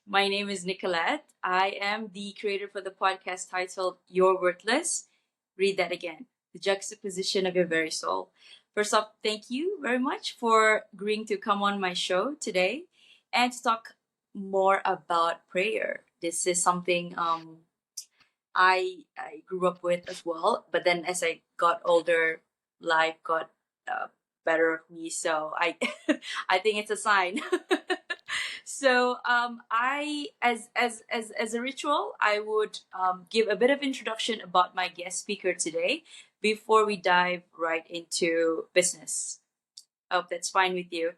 My name is Nicolette. I am the creator for the podcast titled You're Worthless. Read that again. The juxtaposition of your very soul. First off, thank you very much for agreeing to come on my show today and to talk more about prayer. This is something I grew up with as well, but then as I got older, life got uh, better of me. So I I think it's a sign. So I as a ritual, I would give a bit of introduction about my guest speaker today before we dive right into business. Hope that's fine with you.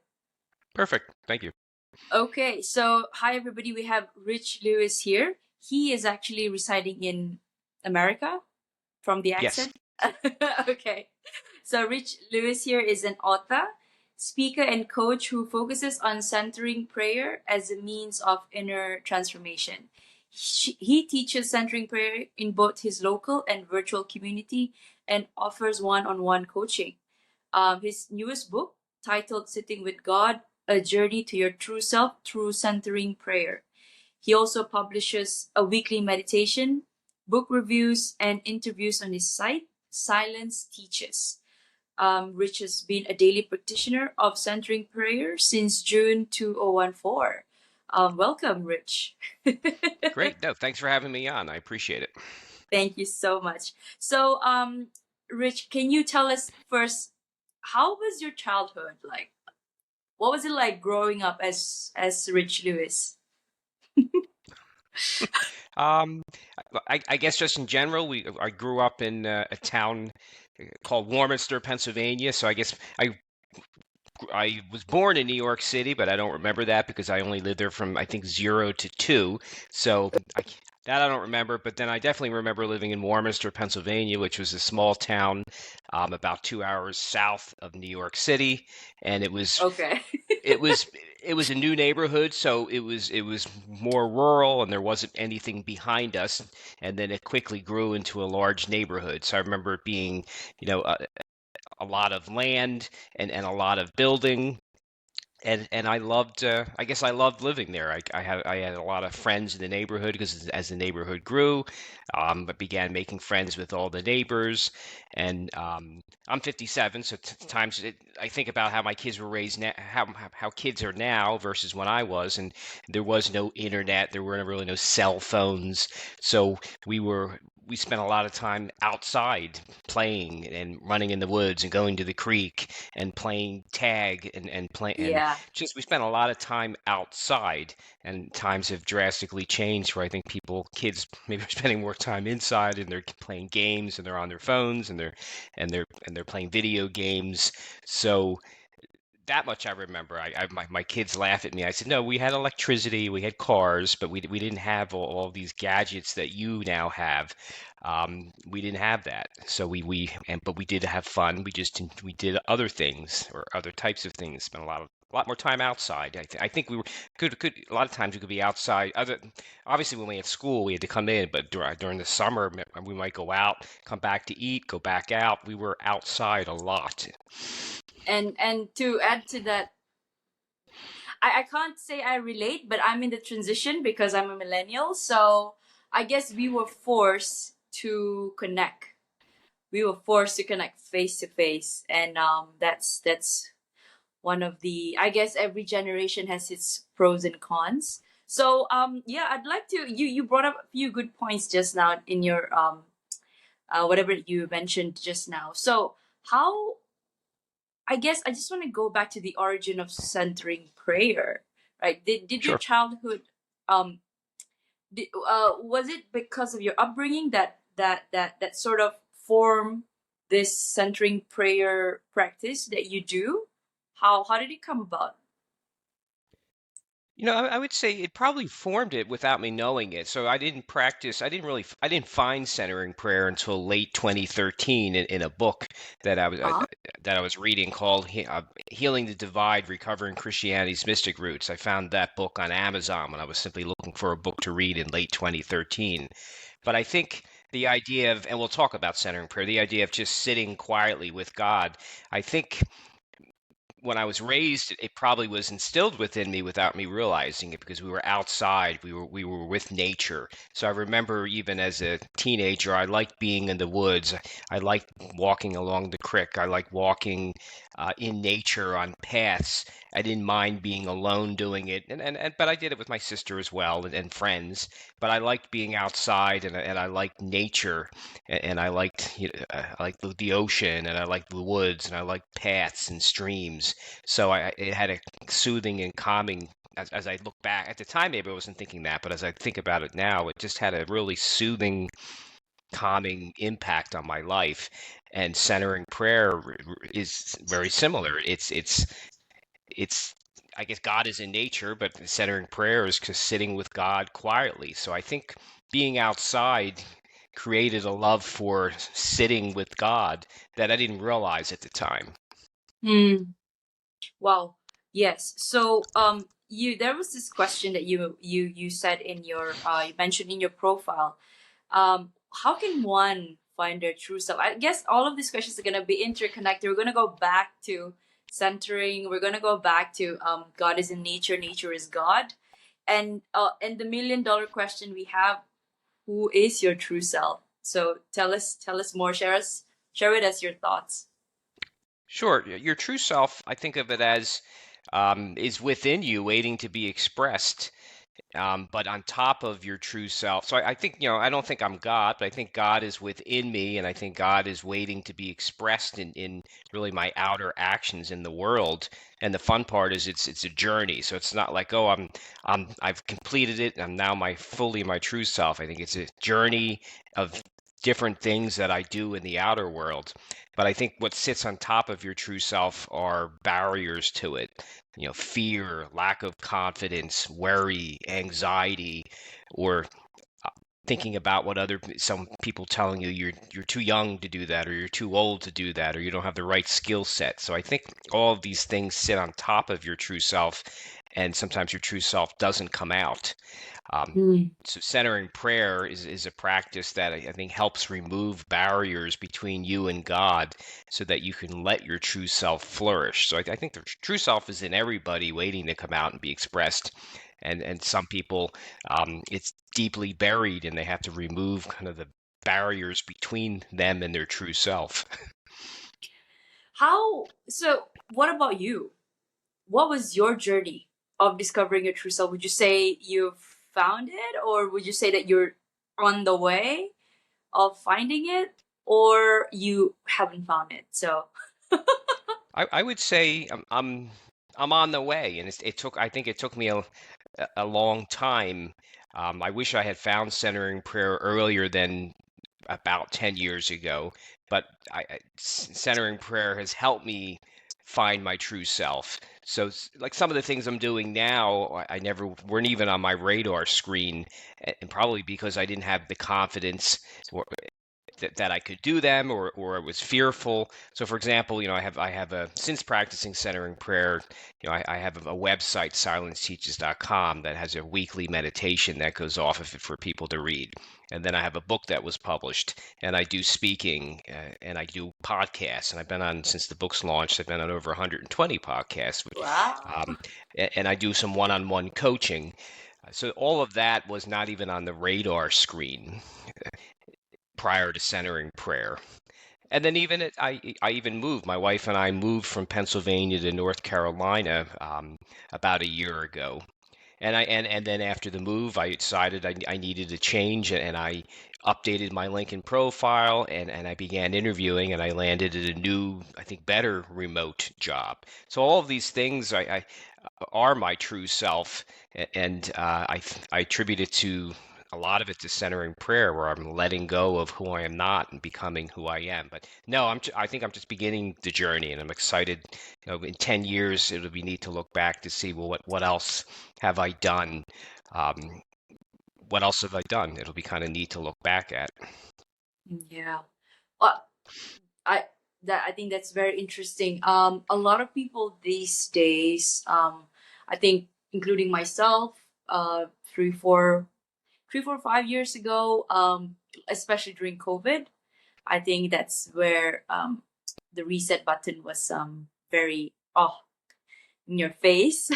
Perfect. Thank you. Okay, so hi everybody. We have Rich Lewis here. He is actually residing in America from the Yes. accent. Okay. So Rich Lewis here is an author, speaker, and coach who focuses on centering prayer as a means of inner transformation. He teaches centering prayer in both his local and virtual community and offers one on one coaching. His newest book, titled Sitting with God, A Journey to Your True Self Through Centering Prayer. He also publishes a weekly meditation, book reviews, and interviews on his site, Silence Teaches. Rich has been a daily practitioner of centering prayer since June 2014. Welcome, Rich. Great. No, thanks for having me on. I appreciate it. Thank you so much. So, Rich, can you tell us first, how was your childhood like? What was it like growing up as Rich Lewis? Um, I guess just in general, I grew up in a town called Warminster, Pennsylvania. So I guess I was born in New York City, but I don't remember that because I only lived there from I think 0 to 2. So that I don't remember. But then I definitely remember living in Warminster, Pennsylvania, which was a small town about 2 hours south of New York City, and Okay. it was it was a new neighborhood, so it was more rural, and there wasn't anything behind us. And then it quickly grew into a large neighborhood. So I remember it being, you know, a lot of land and a lot of building, and I loved I guess I loved living there. I had a lot of friends in the neighborhood because as the neighborhood grew, I began making friends with all the neighbors. And I'm 57, so I think about how my kids were raised now, how kids are now versus when I was, and there was no internet, there were really no cell phones, so we were we spent a lot of time outside playing and running in the woods and going to the creek and playing tag and Yeah. just we spent a lot of time outside. And times have drastically changed where I think kids maybe are spending more time inside, and they're playing games and they're on their phones and they're playing video games. So that much I remember. My kids laugh at me. I said, no, we had electricity, we had cars, but we didn't have all these gadgets that you now have. We didn't have that. So but we did have fun. We did other things or other types of things. Spent a lot more time outside. I think we were could a lot of times we could be outside. Obviously when we had school we had to come in, but during the summer we might go out, come back to eat, go back out. We were outside a lot. And to add to that, I can't say I relate, but I'm in the transition because I'm a millennial. So I guess we were forced to connect. We were forced to connect face to face, and that's one of the. I guess every generation has its pros and cons. So yeah, I'd like to. You brought up a few good points just now in your whatever you mentioned just now. So how I guess I just want to go back to the origin of centering prayer, right? Did your Sure. childhood um was it because of your upbringing that sort of form this centering prayer practice that you do? How did it come about? I would say it probably formed it without me knowing it. So I didn't practice. I didn't find centering prayer until late 2013 in a book that Uh-huh. that I was reading called "Healing the Divide: Recovering Christianity's Mystic Roots." I found that book on Amazon when I was simply looking for a book to read in late 2013. But I think the idea of, and we'll talk about centering prayer, the idea of just sitting quietly with God, I think when I was raised, it probably was instilled within me without me realizing it because we were outside, we were with nature. So I remember even as a teenager, I liked being in the woods. I liked walking along the creek. I liked walking in nature on paths. I didn't mind being alone doing it, and but I did it with my sister as well and friends. But I liked being outside, and I liked nature, and I liked I liked the ocean, and I liked the woods, and I liked paths and streams. So it had a soothing and calming. As I look back at the time, maybe I wasn't thinking that, but as I think about it now, it just had a really soothing, calming impact on my life. And centering prayer is very similar. It's I guess God is in nature, but centering prayer is just sitting with God quietly. So I think being outside created a love for sitting with God that I didn't realize at the time. Hmm. Wow. Yes. So, you there was this question that you said in your you mentioned in your profile. How can one find their true self? I guess all of these questions are gonna be interconnected. We're gonna go back to centering. We're gonna go back to God is in nature. Nature is God. And the $1 million question we have: who is your true self? So tell us more. Share with us your thoughts. Sure, your true self, I think of it as is within you, waiting to be expressed. But on top of your true self. So I think, I don't think I'm God, but I think God is within me, and I think God is waiting to be expressed in really my outer actions in the world. And the fun part is it's a journey. So it's not like, oh, I've completed it, I'm now fully my true self. I think it's a journey of different things that I do in the outer world. But I think what sits on top of your true self are barriers to it, fear, lack of confidence, worry, anxiety, or thinking about what some people telling you you're too young to do that, or you're too old to do that, or you don't have the right skill set. So I think all of these things sit on top of your true self, and sometimes your true self doesn't come out. Um, Hmm. so centering prayer is a practice that I think helps remove barriers between you and God so that you can let your true self flourish. So I think the true self is in everybody waiting to come out and be expressed. And some people, it's deeply buried and they have to remove kind of the barriers between them and their true self. How so? What about you? What was your journey of discovering your true self? Would you say you've found it, or would you say that you're on the way of finding it, or you haven't found it? So, I would say I'm on the way, and I think it took me a long time. I wish I had found centering prayer earlier than about 10 years ago, but centering prayer has helped me find my true self. So, like some of the things I'm doing now, I never weren't even on my radar screen, and probably because I didn't have the confidence that I could do them, or I was fearful. So for example, I have a since practicing centering prayer, I have a website, silenceteaches.com, that has a weekly meditation that goes off of it for people to read. And then I have a book that was published, and I do speaking, and I do podcasts, and I've been on since the book's launched. I've been on over 120 podcasts, wow. um, and I do some one-on-one coaching. So all of that was not even on the radar screen prior to centering prayer. And then I even moved. My wife and I moved from Pennsylvania to North Carolina about a year ago. And then after the move, I decided I needed a change, and I updated my LinkedIn profile, and I began interviewing, and I landed at a new, I think, better remote job. So all of these things are my true self, and I attribute it to a lot of it to centering prayer, where I'm letting go of who I am not and becoming who I am. But no, I think I'm just beginning the journey, and I'm excited. In 10 years, it'll be neat to look back to see, well, what else have I done? Um, what else have I done? It'll be kind of neat to look back at. Yeah. Well, I I think that's very interesting. A lot of people these days, I think, including myself, three, four, 5 years ago, especially during COVID, I think that's where the reset button was very off. in your face.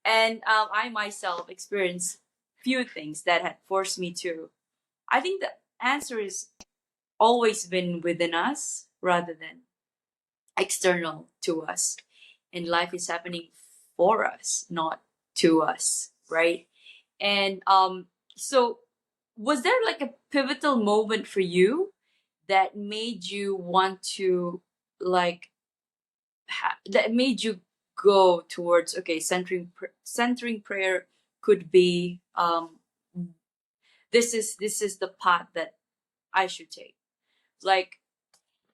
And I myself experienced few things that had forced me to. I think the answer is always been within us rather than external to us. And life is happening for us, not to us, right? And so was there like a pivotal moment for you that made you want to like that made you go towards okay, centering prayer could be this is the path that I should take. Like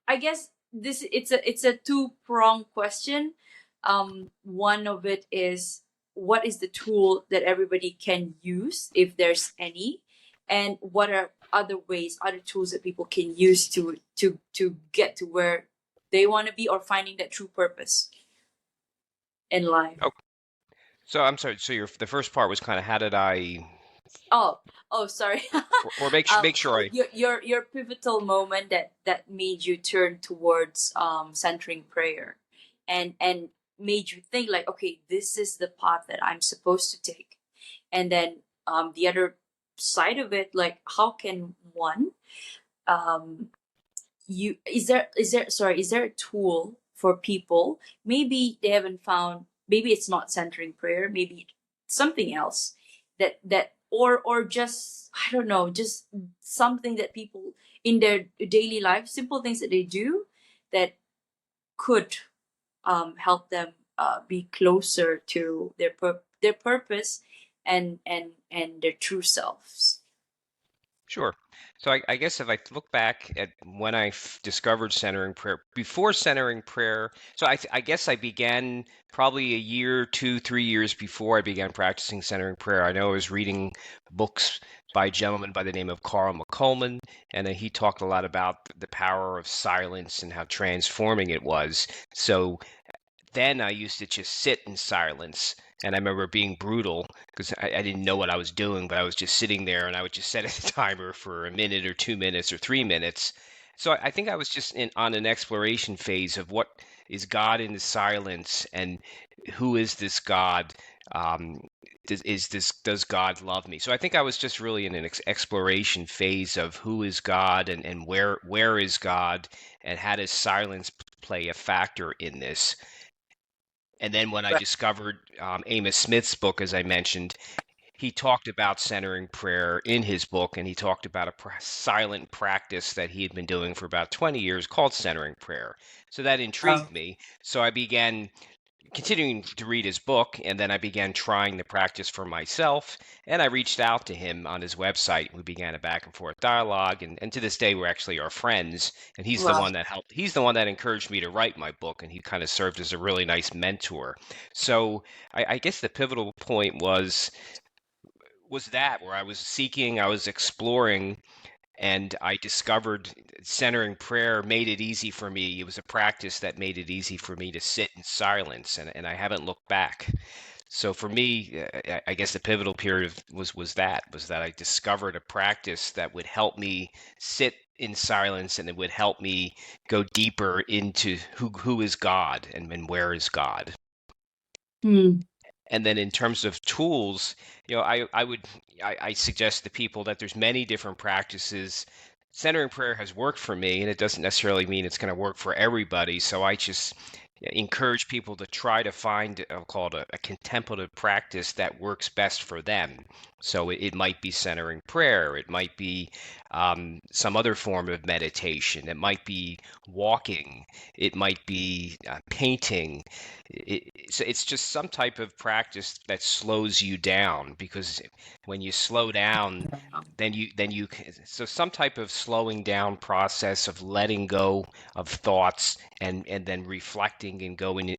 I guess this it's a two-pronged question. One of it is what is the tool that everybody can use if there's any, and what are other ways, other tools that people can use to get to where they want to be or finding that true purpose in life. Oh, so I'm sorry. So the first part was kind of how did I, Oh, oh, sorry. or make sure I. Your pivotal moment that made you turn towards centering prayer, and made you think like, okay, this is the path that I'm supposed to take, and then the other side of it, like, how can one um you is there a tool for people maybe they haven't found, maybe it's not centering prayer, maybe something else that or just I don't know, just something that people in their daily life, simple things that they do that could help them be closer to their purpose and their true selves. Sure. So I guess if I look back at when I discovered centering prayer, before centering prayer, so I guess I began probably a year, 2, 3 years before I began practicing centering prayer. I know I was reading books by a gentleman by the name of Carl McColman, and he talked a lot about the power of silence and how transforming it was. So then I used to just sit in silence. And I remember being brutal because I didn't know what I was doing, but I was just sitting there and I would just set a timer for a minute or 2 minutes or 3 minutes. So I think I was just on an exploration phase of what is God in the silence and who is this God? Does God love me? So I think I was just really in an exploration phase of who is God and where is God and how does silence play a factor in this? And then when I Right. discovered Amos Smith's book, as I mentioned, he talked about centering prayer in his book, and he talked about a silent practice that he had been doing for about 20 years called centering prayer. So that Oh, intrigued me. So I began continuing to read his book, and then I began trying the practice for myself. And I reached out to him on his website. We began a back and forth dialogue, and to this day, we're actually our friends. And he's the wow. one that helped. He's the one that encouraged me to write my book, and he kind of served as a really nice mentor. So I guess the pivotal point was that where I was seeking, I was exploring, and I discovered centering prayer made it easy for me. It was a practice that made it easy for me to sit in silence, and I haven't looked back. So for me, I guess the pivotal period was that I discovered a practice that would help me sit in silence, and it would help me go deeper into who is God and where is God. Hmm. And then in terms of tools, I suggest to people that there's many different practices. Centering prayer has worked for me, and it doesn't necessarily mean it's going to work for everybody. So I just encourage people to try to find, I'll call it a contemplative practice that works best for them. So it might be centering prayer, it might be some other form of meditation, it might be walking, it might be painting, it's just some type of practice that slows you down because when you slow down so some type of slowing down process of letting go of thoughts and then reflecting and going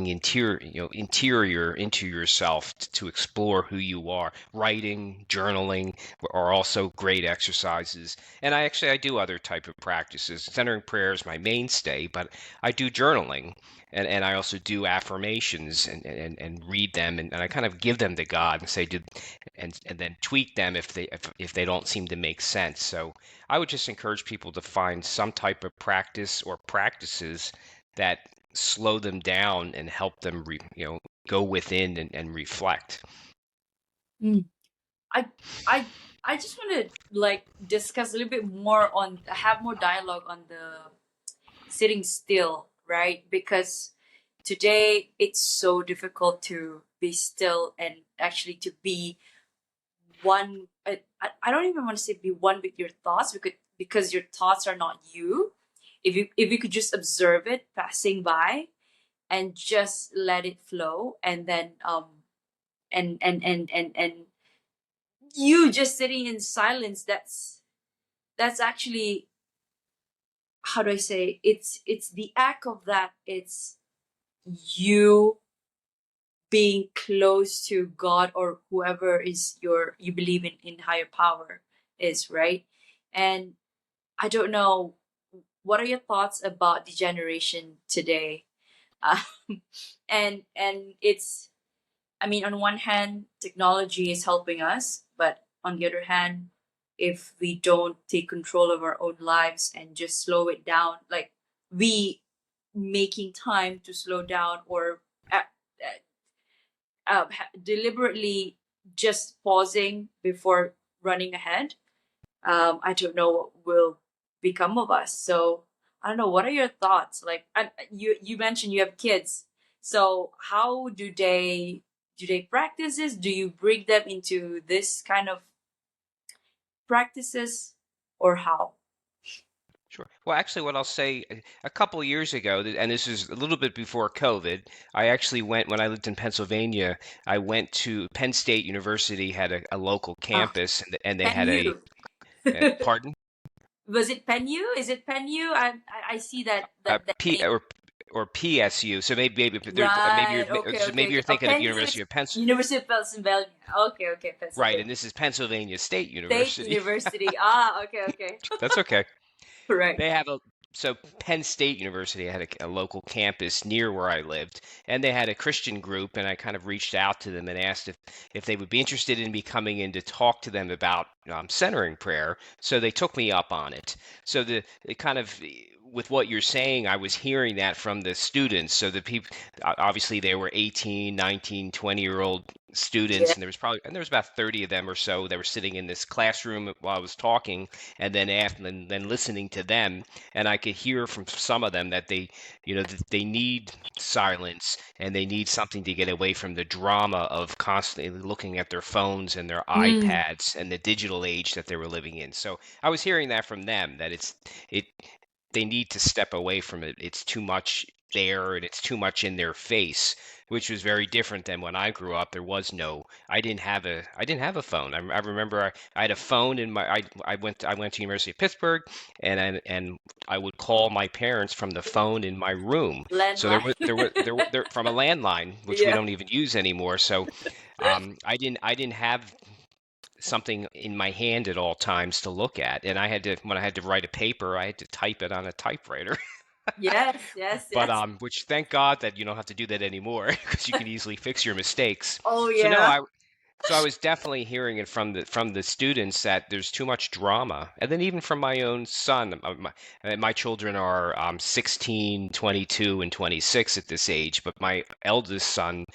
interior into yourself to explore who you are. Writing, journaling are also great exercises, and I do other type of practices. Centering prayer is my mainstay, but I do journaling, and I also do affirmations and read them, and I kind of give them to God and say, did and then tweak them if they don't seem to make sense. So I would just encourage people to find some type of practice or practices that slow them down and help them go within and reflect. Mm. I I I just want to like discuss a little bit more on have more dialogue on the sitting still, right? Because today it's so difficult to be still and actually to be one. I don't even want to say be one with your thoughts because your thoughts are not you. If you could just observe it passing by and just let it flow, and then and you just sitting in silence, that's actually, how do I say, it's the act of that, it's you being close to God or whoever is your you believe in higher power is, right? And I don't know, what are your thoughts about the generation today? And it's, I mean, on one hand, technology is helping us, but on the other hand, if we don't take control of our own lives and just slow it down, like we making time to slow down or deliberately just pausing before running ahead, I don't know what will become of us. So I don't know. What are your thoughts? Like, you mentioned you have kids, so how do they practice this? Do you bring them into this kind of practices, or how? Sure. Well, actually, what I'll say, a couple years ago, and this is a little bit before COVID, I actually went when I lived in Pennsylvania. I went to Penn State University, had a local Ah, campus, and they Pen had U. pardon, Was it Pen U? Is it Pen U? I see that P name. or PSU. So Right. Okay. Okay. maybe you're Okay. thinking of Pen U University is of Pennsylvania, University of Pennsylvania. Okay. Okay. right? And Pennsylvania this is Pennsylvania State State University. University. Ah. Okay. Okay. That's okay. Right. They have a so Penn State University had a local campus near where I lived, and they had a Christian group, and I kind of reached out to them and asked if they would be interested in me coming in to talk to them about centering prayer. So they took me up on it. So it kind of with what you're saying, I was hearing that from the students. So the people, obviously they were 18, 19, 20-year-old Yeah. students, and there was about 30 of them or so that were sitting in this classroom while I was talking, and then after and then listening to them, and I could hear from some of them that that they need silence and they need something to get away from the drama of constantly looking at their phones and their Mm. iPads and the digital age that they were living in. So I was hearing that from them that it they need to step away from it. It's too much there and it's too much in their face, which was very different than when I grew up. There was no, I didn't have a phone. I remember I had a phone in my, I went to University of Pittsburgh, and I would call my parents from the phone in my room. So Landline. there from a landline, which we Yeah. don't even use anymore. So I didn't have something in my hand at all times to look at, and I had to when I had to write a paper, I had to type it on a typewriter. Yes. Yes. But Yes. which thank God that you don't have to do that anymore because you can easily fix your mistakes. Oh So no, yeah. I was definitely hearing it from the students that there's too much drama, and then even from my own son. My children are 16, 22, and 26 at this age, but my eldest son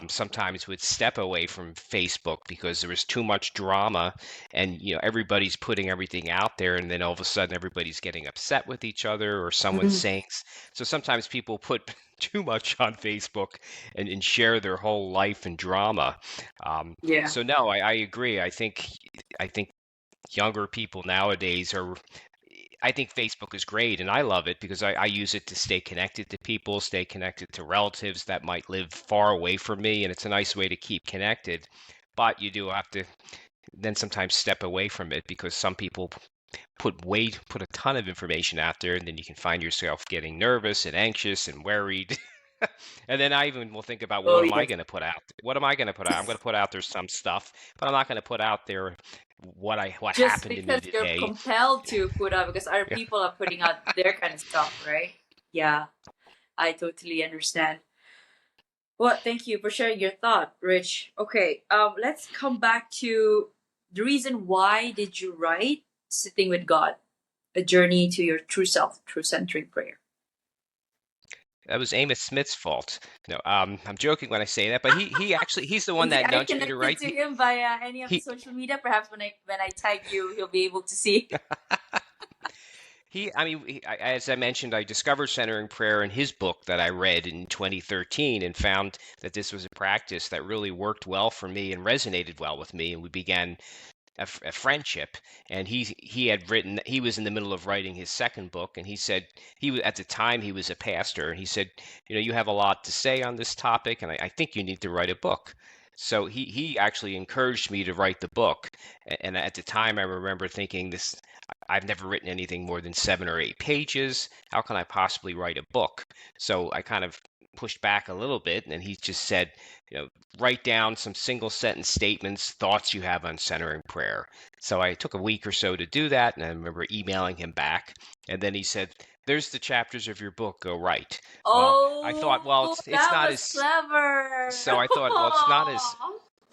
sometimes would step away from Facebook because there was too much drama, and everybody's putting everything out there, and then all of a sudden everybody's getting upset with each other, or someone's Mm. saying. So sometimes people put too much on Facebook and share their whole life and drama. Yeah. So no, I agree. I think younger people nowadays are. I think Facebook is great, and I love it because I use it to stay connected to people, stay connected to relatives that might live far away from me, and it's a nice way to keep connected. But you do have to then sometimes step away from it because some people put a ton of information out there, and then you can find yourself getting nervous and anxious and worried. And then I even will think about, well, Oh what am I yes. going to put out? What am I going to put out? I'm going to put out there some stuff, but I'm not going to put out there what Just happened to me because you're today. compelled to put out, because other Yeah. people are putting out their kind of stuff, right? Yeah. I totally understand. Well, thank you for sharing your thought, Rich. Okay, let's come back to the reason why did you write Sitting with God, a journey to your true self, true centering prayer. That was Amos Smith's fault. No, I'm joking when I say that, but he's the one Is he, that are you nudged me to connected write. to him via any of the He social media? Perhaps when I tag you, he'll be able to see. I mean, as I mentioned, I discovered centering prayer in his book that I read in 2013 and found that this was a practice that really worked well for me and resonated well with me. And we began a friendship. And he was in the middle of writing his second book. And he said, at the time, he was a pastor. And he said, you have a lot to say on this topic. And I think you need to write a book. So he actually encouraged me to write the book. And at the time, I remember thinking I've never written anything more than 7 or 8 pages. How can I possibly write a book? So I kind of pushed back a little bit, and he just said, write down some single sentence statements, thoughts you have on centering prayer. So I took a week or so to do that, and I remember emailing him back. And then he said, there's the chapters of your book, go write. Well, I thought, well, Oh, it's that not was as clever. so I thought, well,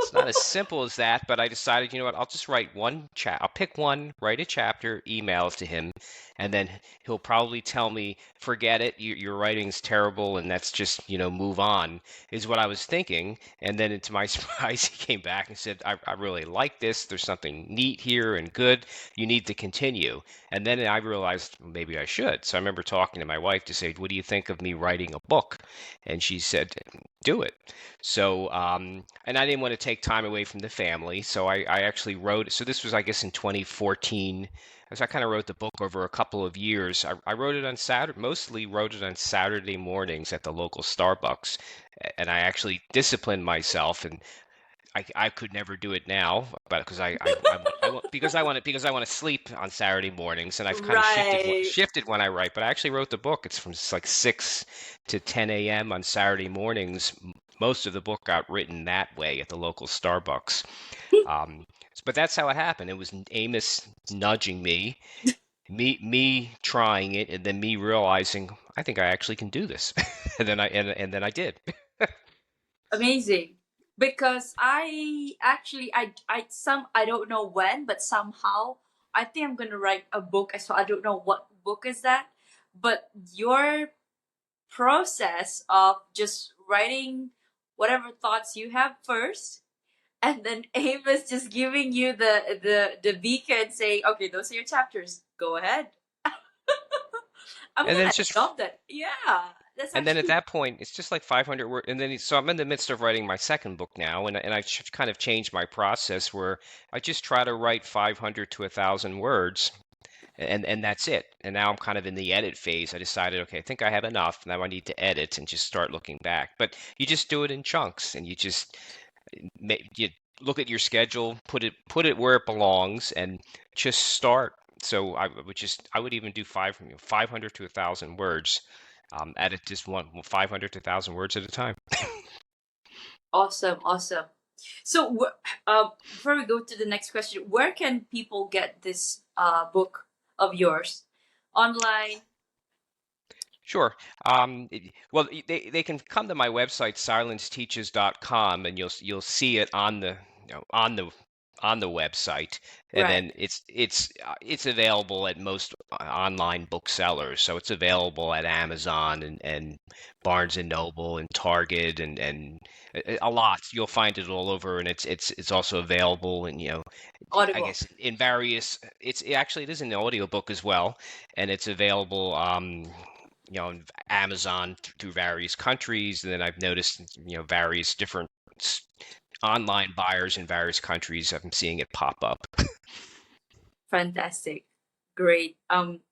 it's not as simple as that, but I decided, you know what, I'll just write one I'll pick one, write a chapter, email it to him, and then he'll probably tell me, forget it, your writing's terrible, and that's just, move on, is what I was thinking. And then to my surprise, he came back and said, I really like this. There's something neat here and good. You need to continue. And then I realized maybe I should. So I remember talking to my wife to say, what do you think of me writing a book? And she said, do it. So, and I didn't want to take time away from the family, so I actually wrote. So this was, I guess, in 2014. As I kind of wrote the book over a couple of years. I wrote it on Saturday, mostly wrote it on Saturday mornings at the local Starbucks, and I actually disciplined myself. And I could never do it now, but because I want to sleep on Saturday mornings, and I've kind of Right. shifted when I write. But I actually wrote the book. It's from like 6 to 10 a.m. on Saturday mornings. Most of the book got written that way at the local Starbucks. Um, but that's how it happened. It was Amos nudging me trying it, and then me realizing I think I actually can do this, and then I did. Amazing. Because I actually I don't know when, but somehow I think I'm gonna write a book. So I don't know what book is that, but your process of just writing whatever thoughts you have first, and then Amos just giving you the beacon saying, okay, those are your chapters. Go ahead. I'm And then gonna it's just adopt that. Yeah, that's And then at actually that point, it's just like 500 words. And then, so I'm in the midst of writing my second book now, and I kind of changed my process where I just try to write 500 to 1,000 words, and that's it. And now I'm kind of in the edit phase. I decided, okay, I think I have enough. Now I need to edit and just start looking back. But you just do it in chunks, and you look at your schedule, put it where it belongs, and just start. So I would even do 500 to 1,000 words, at it just 500 to 1,000 words at a time. awesome, awesome. So, before we go to the next question, where can people get this book of yours? Online? Sure. Well, they can come to my website, silenceteaches.com, and you'll see it on the on the website. And Right. then it's available at most online booksellers. So it's available at Amazon and Barnes and Noble and Target and a lot. You'll find it all over, and it's also available, and I Audible. guess in various. It is an audiobook as well, and it's available. On Amazon through various countries, and then I've noticed, various different online buyers in various countries. I'm seeing it pop up. Fantastic. Great.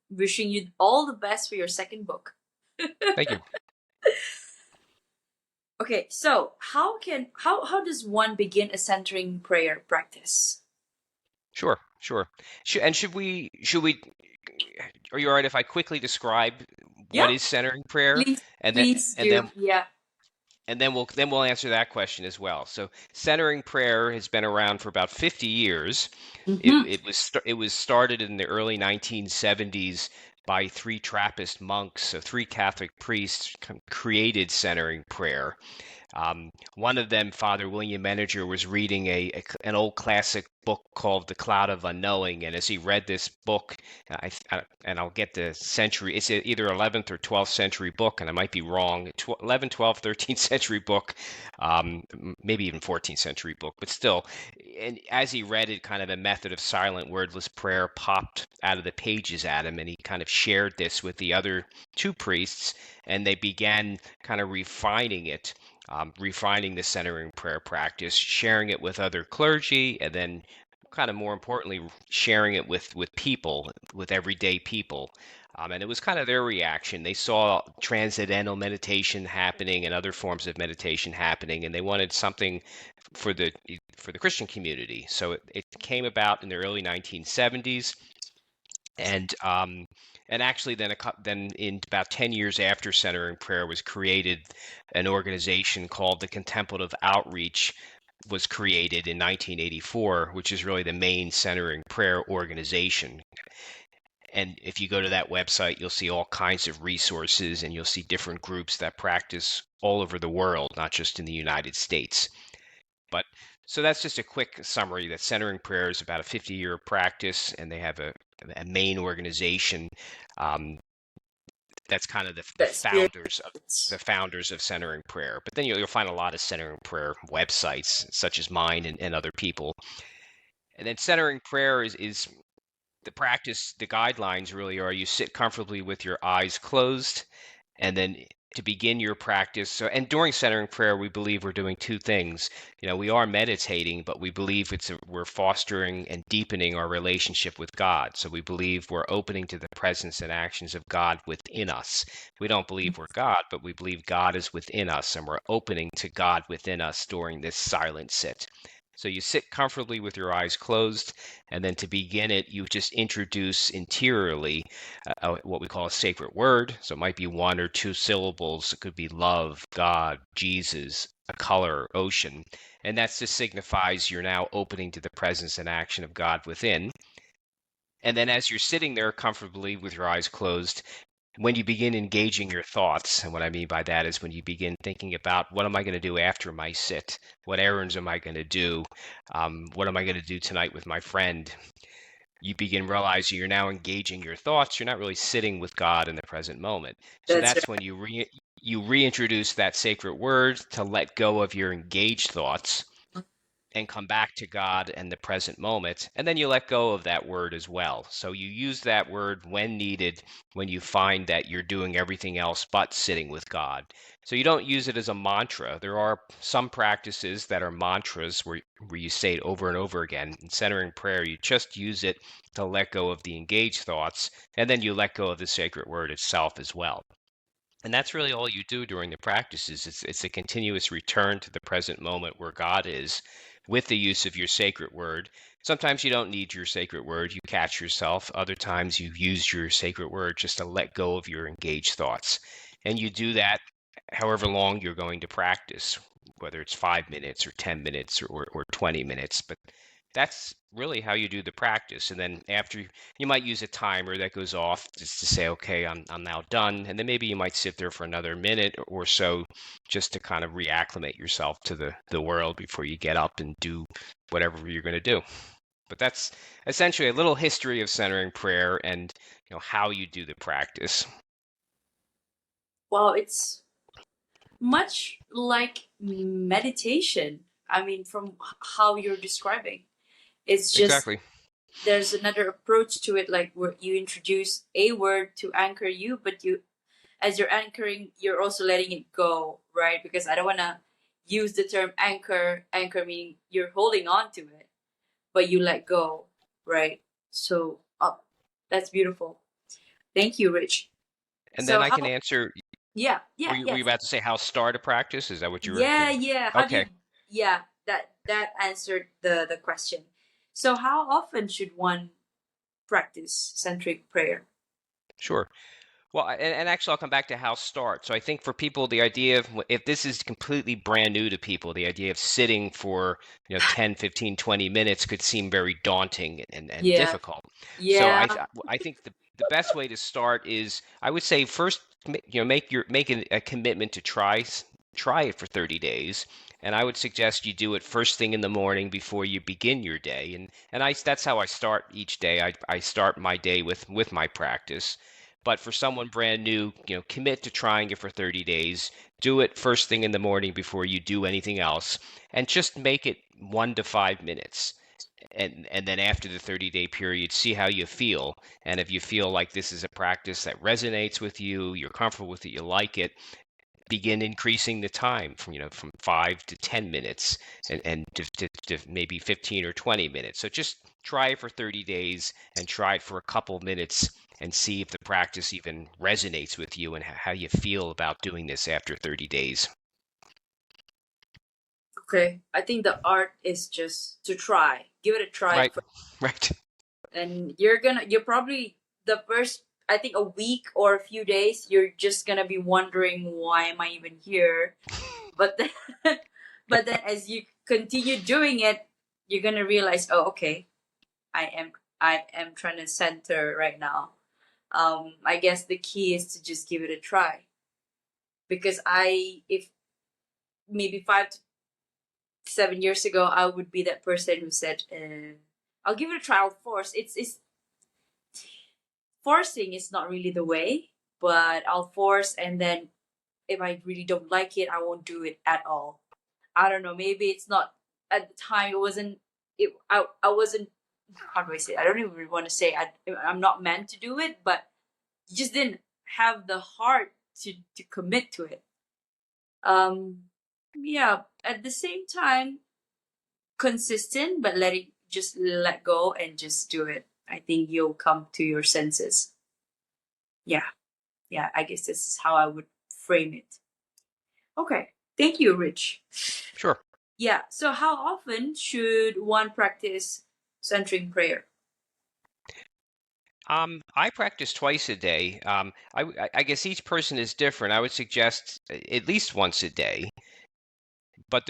Wishing you all the best for your second book. Thank you. Okay, so how does one begin a centering prayer practice? Sure, sure. Should we? Are you all right if I quickly describe what Yeah, is centering prayer, please, and then please and do. then Yeah. we'll answer that question as well. So centering prayer has been around for about 50 years. Mm-hmm. It was started in the early 1970s by three Trappist monks, so three Catholic priests created centering prayer. One of them, Father William Meninger, was reading an old classic book called The Cloud of Unknowing, and as he read this book, and I'll get the century, it's either 11th or 12th century book, and I might be wrong, 11th, 12th, 13th century book, maybe even 14th century book, but still, and as he read it, kind of a method of silent, wordless prayer popped out of the pages at him, and he kind of shared this with the other two priests, and they began kind of refining the centering prayer practice, sharing it with other clergy, and then kind of more importantly, sharing it with people, with everyday people. And it was kind of their reaction. They saw transcendental meditation happening and other forms of meditation happening, and they wanted something for the Christian community. So it came about in the early 1970s, and actually then in about 10 years after centering prayer was created, an organization called the Contemplative Outreach was created in 1984, which is really the main centering prayer organization. And if you go to that website, you'll see all kinds of resources, and you'll see different groups that practice all over the world, not just in the United States. But so that's just a quick summary that centering prayer is about a 50-year practice, and they have a main organization that's kind of That spirit. the founders of centering prayer. But then you'll find a lot of centering prayer websites, such as mine and other people. And then centering prayer is the practice. The guidelines really are: you sit comfortably with your eyes closed, and then to begin your practice. So, and during centering prayer, we believe we're doing two things. We are meditating, but we believe we're fostering and deepening our relationship with God. So we believe we're opening to the presence and actions of God within us. We don't believe we're God, but we believe God is within us, and we're opening to God within us during this silent sit. So you sit comfortably with your eyes closed, and then to begin it, you just introduce interiorly what we call a sacred word. So it might be one or two syllables. It could be love, God, Jesus, a color, ocean. And that just signifies you're now opening to the presence and action of God within. And then as you're sitting there comfortably with your eyes closed, when you begin engaging your thoughts, and what I mean by that is when you begin thinking about what am I going to do after my sit? What errands am I going to do? What am I going to do tonight with my friend? You begin realizing you're now engaging your thoughts. You're not really sitting with God in the present moment. So That's that's when you reintroduce that sacred word to let go of your engaged thoughts right. and come back to God and the present moment. And then you let go of that word as well. So you use that word when needed, when you find that you're doing everything else but sitting with God. So you don't use it as a mantra. There are some practices that are mantras where you say it over and over again. In centering prayer, you just use it to let go of the engaged thoughts, and then you let go of the sacred word itself as well. And that's really all you do during the practices. It's a continuous return to the present moment where God is with the use of your sacred word. Sometimes you don't need your sacred word, you catch yourself. Other times you use your sacred word just to let go of your engaged thoughts. And you do that however long you're going to practice, whether it's 5 minutes or 10 minutes or 20 minutes. But that's really how you do the practice. And then after, you might use a timer that goes off just to say, okay, I'm now done. And then maybe you might sit there for another minute or so just to kind of reacclimate yourself to the world before you get up and do whatever you're going to do. But that's essentially a little history of centering prayer and how you do the practice. Wow, it's much like meditation. I mean, from how you're describing, it's just Exactly. there's another approach to it, like where you introduce a word to anchor you, but as you're anchoring, you're also letting it go, right? Because I don't want to use the term anchor. Anchor meaning you're holding on to it, but you let go, right? So, that's beautiful. Thank you, Rich. And then So I can how? answer. Yeah, Were yeah, you yes, about to say how start a practice? Is that what you were yeah, gonna? yeah. How do you? Okay, Yeah, that answered the question. So, how often should one practice centric prayer? sure. Well, and actually, I'll come back to how start. So I think for people, the idea of if this is completely brand new to people, the idea of sitting for 10, 15, 20 minutes could seem very daunting and Yeah, difficult. So yeah. I think the best way to start is, I would say, first, make a commitment to try it for 30 days. And I would suggest you do it first thing in the morning before you begin your day. And that's how I start each day. I start my day with my practice. But for someone brand new, commit to trying it for 30 days. Do it first thing in the morning before you do anything else, and just make it 1 to 5 minutes. And then after the 30-day period, see how you feel. And if you feel like this is a practice that resonates with you, you're comfortable with it, you like it, begin increasing the time from 5 to 10 minutes, and to maybe 15 or 20 minutes. So just try it for 30 days and try it for a couple minutes and see if the practice even resonates with you and how you feel about doing this after 30 days. Okay, I think the art is just to try, give it a try Right, first, right. and you're probably the first. I think a week or a few days, you're just gonna be wondering why am I even here, but then, but then as you continue doing it, you're gonna realize, oh, okay, I am I am trying to center right now. I guess the key is to just give it a try, because if maybe 5 to 7 years ago, I would be that person who said, "I'll give it a try. I'll force." It's forcing is not really the way, but I'll force, and then if I really don't like it, I won't do it at all. I don't know. Maybe it's not at the time. It wasn't. I wasn't. How do I say it? I don't even really want to say I'm not meant to do it, but you just didn't have the heart to commit to it. Um, yeah. At the same time, consistent, but just let go and just do it. I think you'll come to your senses. Yeah. Yeah. I guess this is how I would frame it. Okay. Thank you, Rich. Sure. Yeah. So, how often should one practice centering prayer? I practice twice a day. I guess each person is different. I would suggest at least once a day.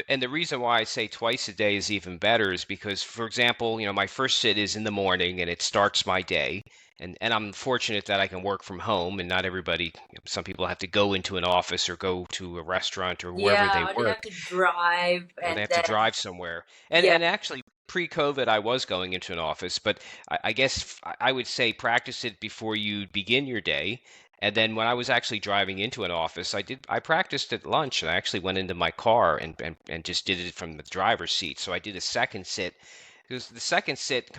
And the reason why I say twice a day is even better is because, for example, my first sit is in the morning and it starts my day. And I'm fortunate that I can work from home, and not everybody, some people have to go into an office or go to a restaurant or wherever they Yeah. Or they work, have to drive, or they and have to then, drive somewhere. And yeah. and actually, pre-COVID, I was going into an office, but I guess I would say practice it before you begin your day. And then when I was actually driving into an office, I practiced at lunch, and I actually went into my car and just did it from the driver's seat. So I did a second sit, because the second sit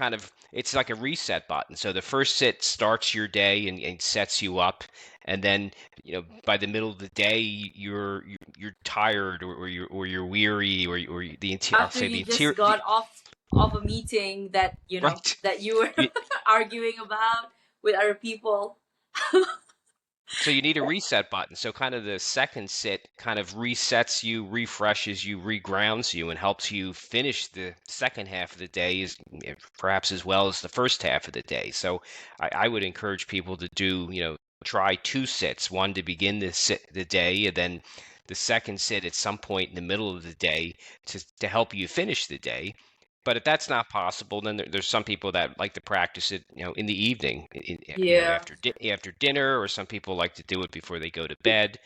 it's like a reset button. So the first sit starts your day and sets you up, and then by the middle of the day you're tired, or you're weary, or I'll After say the you interior. just got off a meeting that Right. that you were You- arguing about with other people. So you need a reset button. So kind of the second sit kind of resets you, refreshes you, regrounds you, and helps you finish the second half of the day perhaps as well as the first half of the day. So I would encourage people to try two sits, one to begin the day, and then the second sit at some point in the middle of the day to help you finish the day. But if that's not possible, then there's some people that like to practice it, in the evening, Yeah. after dinner, or some people like to do it before they go to bed.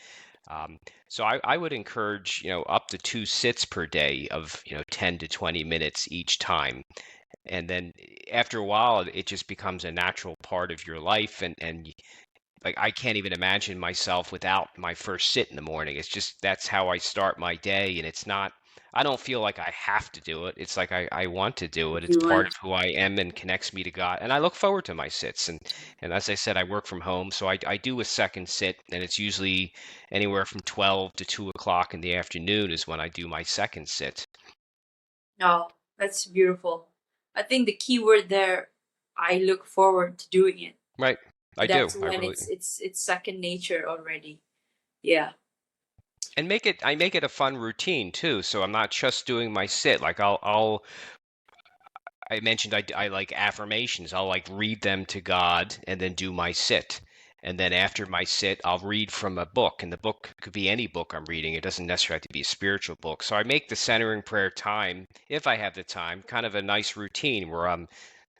So I would encourage, up to two sits per day of, 10 to 20 minutes each time. And then after a while, it just becomes a natural part of your life. And like, I can't even imagine myself without my first sit in the morning. It's just that's how I start my day, and I don't feel like I have to do it. It's like I want to do it. It's You part want of who I am and connects me to God. And I look forward to my sits. And as I said, I work from home, so I do a second sit, and it's usually anywhere from 12 to 2 o'clock in the afternoon is when I do my second sit. Oh, that's beautiful. I think the key word there, I look forward to doing it. Right. I do. That's I when really. it's second nature already. Yeah. And I make it a fun routine too. So I'm not just doing my sit. Like I mentioned I like affirmations. I'll like read them to God and then do my sit. And then after my sit, I'll read from a book. And the book could be any book I'm reading. It doesn't necessarily have to be a spiritual book. So I make the centering prayer time, if I have the time, kind of a nice routine where I'm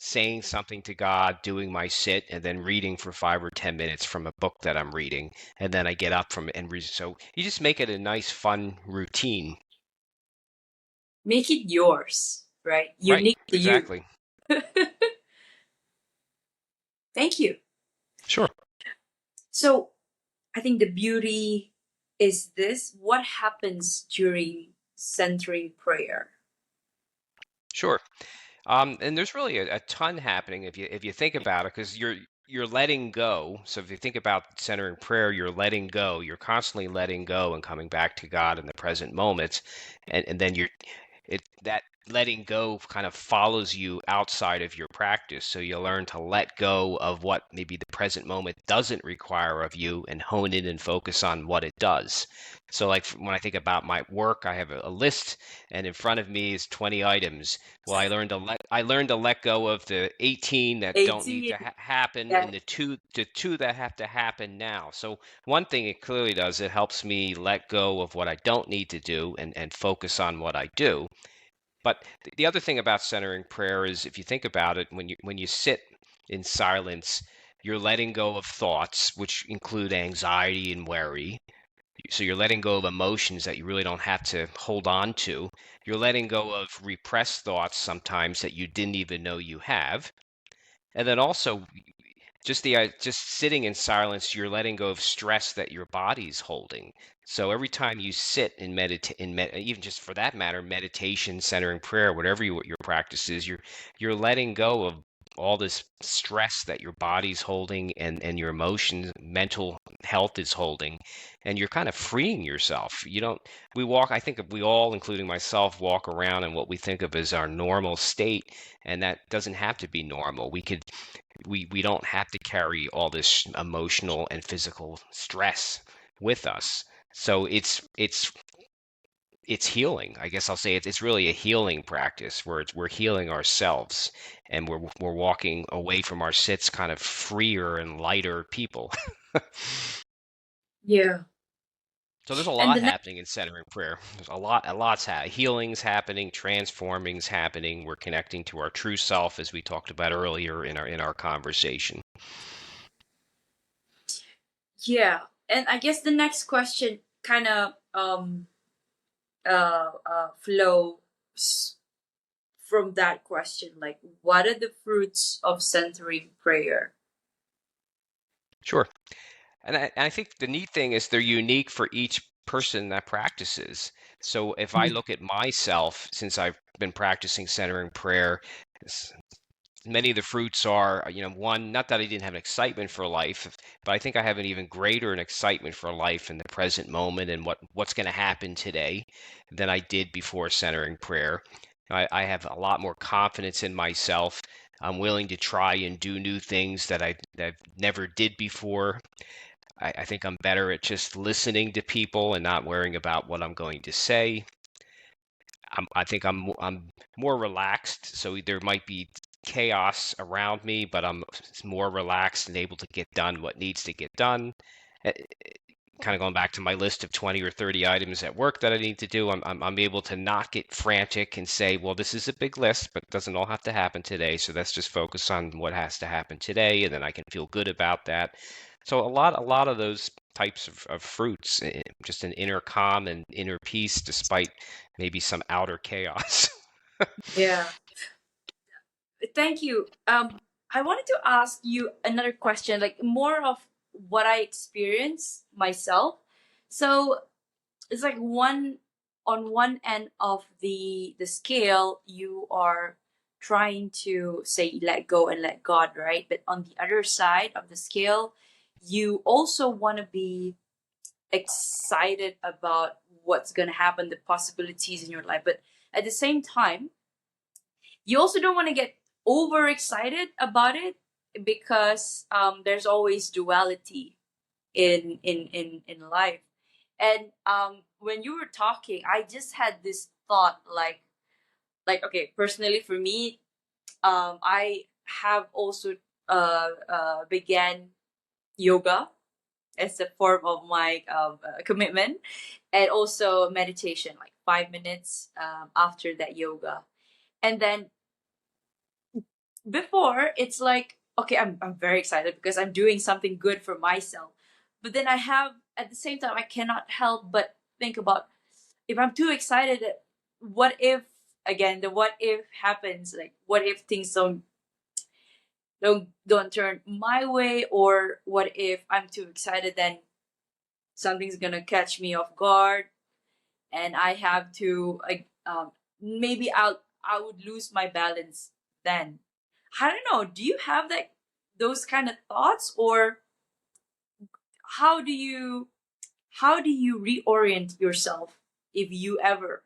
saying something to God, doing my sit, and then reading for 5 or 10 minutes from a book that I'm reading, and then I get up from it and read. So you just make it a nice, fun routine. Make it yours, right? Right, Unique to you. exactly. Thank you. Sure, So I think the beauty is this: what happens during centering prayer? sure. And there's really a ton happening if you think about it, because you're letting go. So if you think about centering prayer, you're letting go. You're constantly letting go and coming back to God in the present moment, and then that letting go kind of follows you outside of your practice. So you learn to let go of what maybe the present moment doesn't require of you and hone in and focus on what it does. So like when I think about my work, I have a list and in front of me is 20 items. Well, I learned to let go of the 18 that don't need 18. to happen Yeah. and the two that have to happen now. So one thing it clearly does, it helps me let go of what I don't need to do and focus on what I do. But the other thing about centering prayer is if you think about it, when you sit in silence, you're letting go of thoughts, which include anxiety and worry. So you're letting go of emotions that you really don't have to hold on to. You're letting go of repressed thoughts sometimes that you didn't even know you have. And then also just sitting in silence, you're letting go of stress that your body's holding. So every time you sit and meditate, even just for that matter, meditation, centering prayer, whatever your practice is, you're letting go of all this stress that your body's holding and your emotions, mental health is holding, and you're kind of freeing yourself. You don't. I think we all, including myself, walk around in what we think of as our normal state, and that doesn't have to be normal. We don't have to carry all this emotional and physical stress with us. So it's healing. I guess I'll say it's really a healing practice where we're healing ourselves and we're walking away from our sits kind of freer and lighter people. Yeah. So there's a And lot the next, happening in centering prayer. There's a lot's healing's happening, transforming's happening. We're connecting to our true self, as we talked about earlier in our conversation. yeah. And I guess the next question kind of flows from that question, like what are the fruits of centering prayer? Sure. And I think the neat thing is they're unique for each person that practices. So if I Mm. look at myself, since I've been practicing centering prayer, many of the fruits are, one, not that I didn't have an excitement for life, but I think I have an even greater an excitement for life in the present moment and what's going to happen today than I did before centering prayer. I have a lot more confidence in myself. I'm willing to try and do new things that I've never did before. I think I'm better at just listening to people and not worrying about what I'm going to say. I think I'm more relaxed, so there might be chaos around me, but I'm more relaxed and able to get done what needs to get done. Kind of going back to my list of 20 or 30 items at work that I need to do, I'm able to not get frantic and say, well, this is a big list, but it doesn't all have to happen today. So let's just focus on what has to happen today, and then I can feel good about that. So a lot of those types of fruits, just an inner calm and inner peace, despite maybe some outer chaos. Yeah. Thank you. I wanted to ask you another question, like more of what I experienced myself. So it's like one on one end of the scale, you are trying to say let go and let God, right? But on the other side of the scale, you also want to be excited about what's going to happen, the possibilities in your life. But at the same time, you also don't want to get overexcited about it because there's always duality in life. And when you were talking, I just had this thought, like okay, personally for me, I have also began yoga as a form of my commitment, and also meditation, like 5 minutes after that yoga. And then before it's like, okay, I'm very excited because I'm doing something good for myself. But then I have, at the same time, I cannot help but think about, if I'm too excited, what if, again, the what if happens, like what if things don't turn my way, or what if I'm too excited, then something's gonna catch me off guard, and I have to, like, maybe I would lose my balance then. I don't know. Do you have that, those kind of thoughts, or how do you how do you reorient yourself if you ever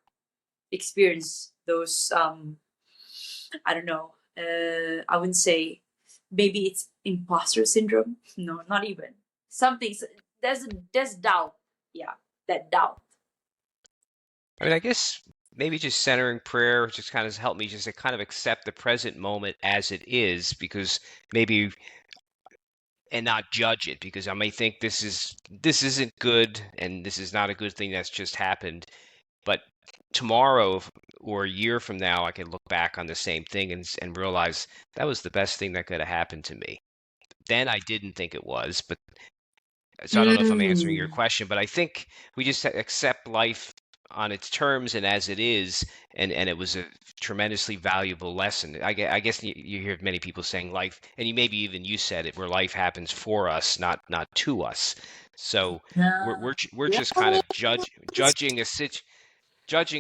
experience those, I don't know, I wouldn't say, maybe it's imposter syndrome. No, not even. Something, there's doubt. Yeah, that doubt. I mean, I guess maybe just centering prayer just kind of has helped me just to kind of accept the present moment as it is, because maybe and not judge it, because I may think this isn't good and this is not a good thing that's just happened. But tomorrow or a year from now, I can look back on the same thing and realize that was the best thing that could have happened to me. Then I didn't think it was, but so I don't know if I'm answering your Mm. question, but I think we just accept life on its terms and as it is, and it was a tremendously valuable lesson. I guess you hear many people saying life, and you maybe even you said it, where life happens for us, not to us. So we're Yeah. just kind of judging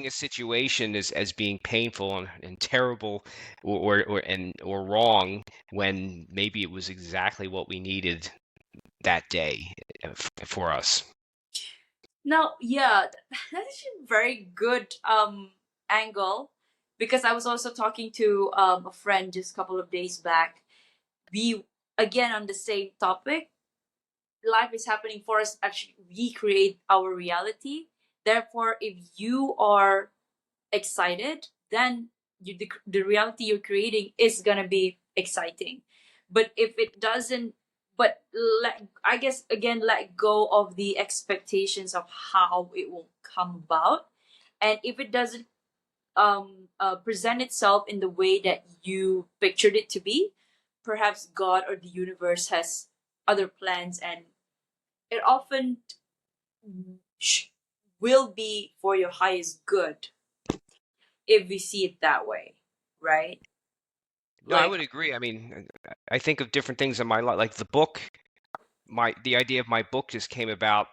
a situation as being painful and terrible or wrong, when maybe it was exactly what we needed that day for us. Now, yeah, that's a very good angle, because I was also talking to a friend just a couple of days back. We, again, on the same topic, life is happening for us. Actually, we create our reality. Therefore, if you are excited, then the reality you're creating is gonna be exciting. But if it doesn't, but I guess, again, let go of the expectations of how it will come about, and if it doesn't present itself in the way that you pictured it to be, perhaps God or the universe has other plans, and it often sh- will be for your highest good if we see it that way, right? No, I Like, would agree. I mean, I think of different things in my life, like the book. The idea of my book just came about.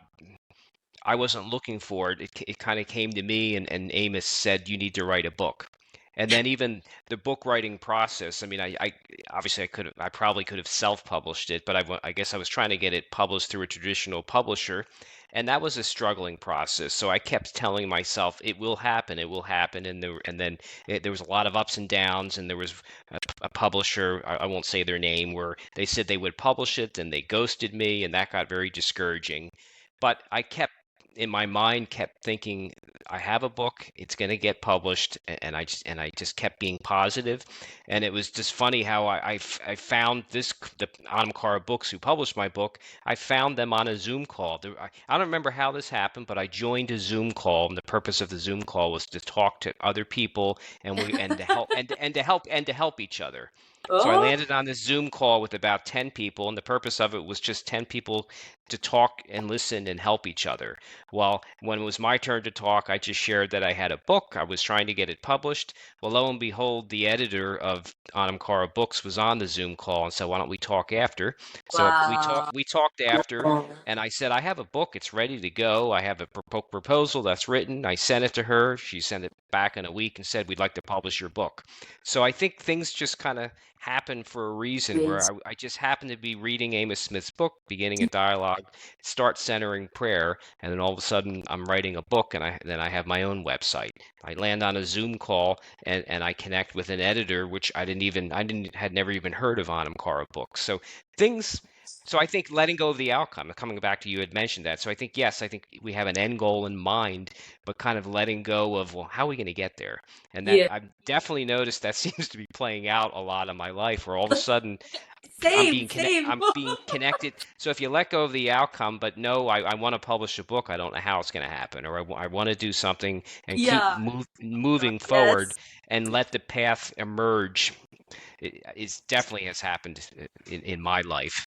I wasn't looking for it. It kind of came to me, and Amos said, "You need to write a book." And then even the book writing process. I mean, I obviously I probably could have self-published it, but I guess I was trying to get it published through a traditional publisher, and that was a struggling process. So I kept telling myself, it will happen, and then there was a lot of ups and downs, and there was a publisher, I won't say their name, where they said they would publish it, and they ghosted me, and that got very discouraging. But I kept in my mind kept thinking, I have a book, it's going to get published, and I just kept being positive. And it was just funny how I found the Anamkara Books, who published my book. I found them on a Zoom call. I don't remember how this happened, but I joined a Zoom call, and the purpose of the Zoom call was to talk to other people, and to help each other. So I oh, landed on this Zoom call with about 10 people, and the purpose of it was just 10 people to talk and listen and help each other. Well, when it was my turn to talk, I just shared that I had a book. I was trying to get it published. Well, lo and behold, the editor of Anamkara Books was on the Zoom call and said, "Why don't we talk after?" So wow. we talked after, and I said, "I have a book. It's ready to go. I have a proposal that's written." I sent it to her. She sent it back in a week and said, "We'd like to publish your book." So I think things just kind of happen for a reason, where Yes. I just happened to be reading Amos Smith's book, beginning a dialogue, start centering prayer, and then all of a sudden I'm writing a book, and then I have my own website. I land on a Zoom call, and I connect with an editor, which I didn't had never even heard of Anam Cara books. So things. So I think letting go of the outcome, coming back to you had mentioned that. So I think yes, I think we have an end goal in mind, but kind of letting go of, well, how are we going to get there? And that Yeah. I've definitely noticed that seems to be playing out a lot in my life, where all of a sudden Same, same. I'm being connected. So if you let go of the outcome, but no, I want to publish a book, I don't know how it's going to happen, or I want to do something and keep Yeah. moving forward Yes. and let the path emerge. It definitely has happened in my life.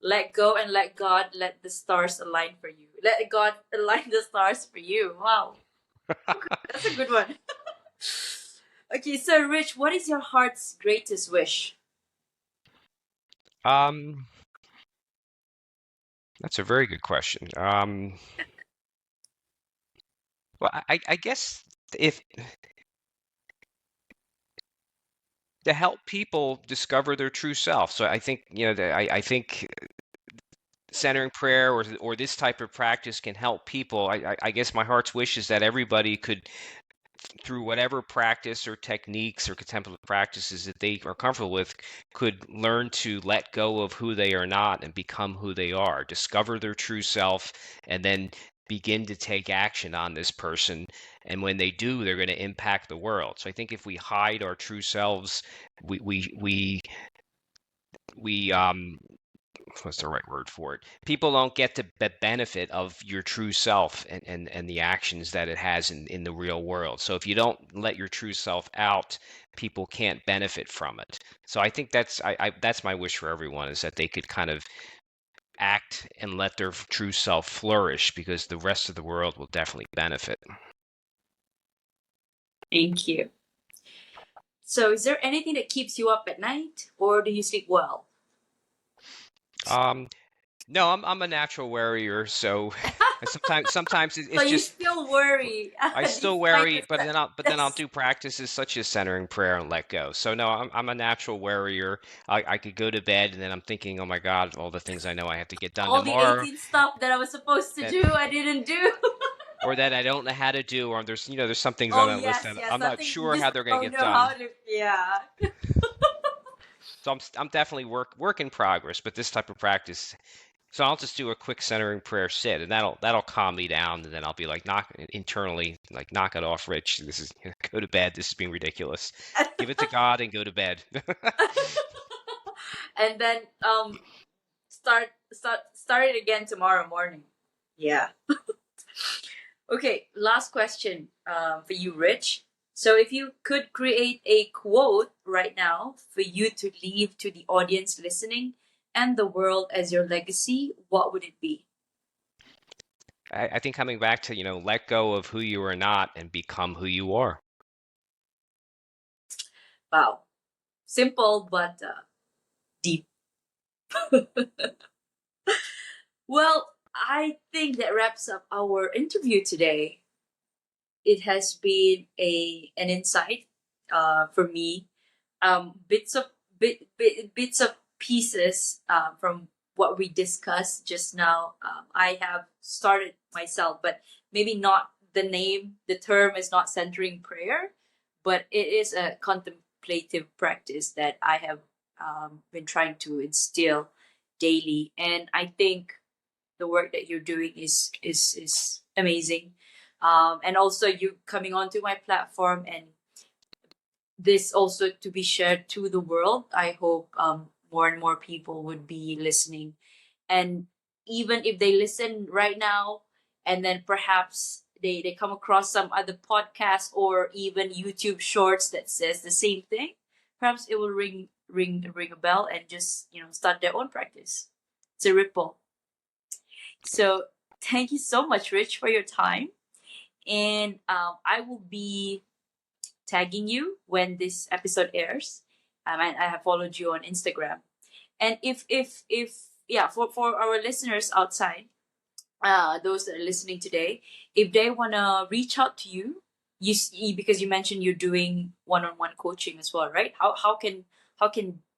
Let go and let God let the stars align for you. Let God align the stars for you. Wow, that's a good one. Okay, so Rich, what is your heart's greatest wish? um, that's a very good question. Well, I guess if to help people discover their true self. So I think I think centering prayer or this type of practice can help people. I guess my heart's wish is that everybody could, through whatever practice or techniques or contemplative practices that they are comfortable with, could learn to let go of who they are not and become who they are, discover their true self, and then begin to take action on this person. And when they do, they're going to impact the world. So I think if we hide our true selves, we what's the right word for it? People don't get the benefit of your true self and the actions that it has in the real world. So if you don't let your true self out, people can't benefit from it. So I think that's my wish for everyone, is that they could kind of act and let their true self flourish, because the rest of the world will definitely benefit. Thank you. So, is there anything that keeps you up at night, or do you sleep well? Um, no, I'm a natural worrier, so sometimes So it's you just still worry I still despite worry, the but then I'll this. do practices such as centering prayer and let go. So no, I'm a natural worrier. I could go to bed and then I'm thinking, oh my God, all the things I know I have to get done All the tomorrow 18 stuff that I was supposed to that do, I didn't do. or that I don't know how to do, or there's some things on Oh that list yes, that yes. I'm not Something you sure just how they're going to don't get know how done. to. Yeah. So I'm definitely work in progress, but this type of practice. So I'll just do a quick centering prayer sit, and that'll calm me down, and then I'll be like, knock internally, like, knock it off, Rich. This is go to bed. This is being ridiculous. Give it to God and go to bed. And then start it again tomorrow morning. Yeah. Okay, last question for you, Rich. So, if you could create a quote right now for you to leave to the audience listening and the world as your legacy, what would it be? I think coming back to, let go of who you are not and become who you are. Wow. Simple but deep. Well, I think that wraps up our interview today. It has been an insight for me. Bits of bits of pieces from what we discussed just now. I have started myself, but maybe not the name. The term is not centering prayer, but it is a contemplative practice that I have been trying to instill daily, and I think the work that you're doing is amazing. And also you coming onto my platform and this also to be shared to the world. I hope more and more people would be listening. And even if they listen right now and then perhaps they come across some other podcast or even YouTube shorts that says the same thing, perhaps it will ring a bell and just start their own practice. It's a ripple. So thank you so much, Rich, for your time. And I will be tagging you when this episode airs. And I have followed you on Instagram. And if yeah, for our listeners outside, those that are listening today, if they wanna reach out to you, because you mentioned you're doing one-on-one coaching as well, right? How can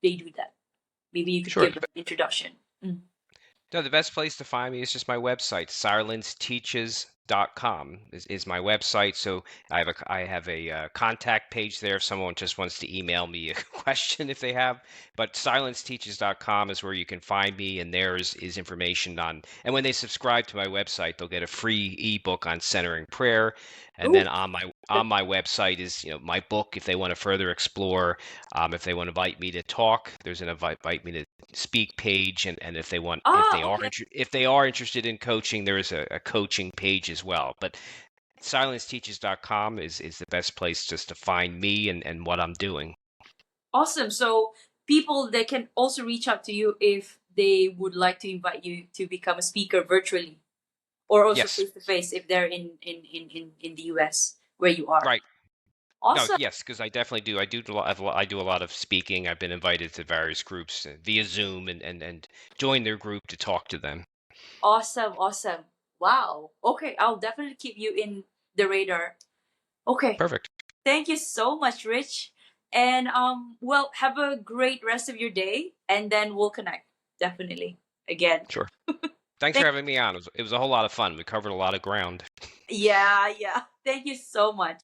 they do that? Maybe you could Sure. give them an introduction. Mm. No, the best place to find me is just my website. Silenceteaches.com is my website. So I have a contact page there if someone just wants to email me a question if they have. But silenceteaches.com is where you can find me, and there is information on. And when they subscribe to my website, they'll get a free ebook on centering prayer. And Ooh, then on my website is my book if they want to further explore. If they want to invite me to talk, there's an invite me to speak page, and okay. if they are interested in coaching, there is a coaching page as well. But silenceteaches.com is the best place just to find me and what I'm doing. Awesome. So people, they can also reach out to you if they would like to invite you to become a speaker virtually, or also Yes, face to face if they're in the US where you are. right. No, Awesome. yes, because I definitely do. I do a lot of speaking. I've been invited to various groups via Zoom and join their group to talk to them. Awesome. Awesome. Wow. Okay, I'll definitely keep you in the radar. Okay. Perfect. Thank you so much, Rich. And well, have a great rest of your day, and then we'll connect definitely again. Sure. Thanks for Thank having me on. It was a whole lot of fun. We covered a lot of ground. Yeah, yeah. Thank you so much.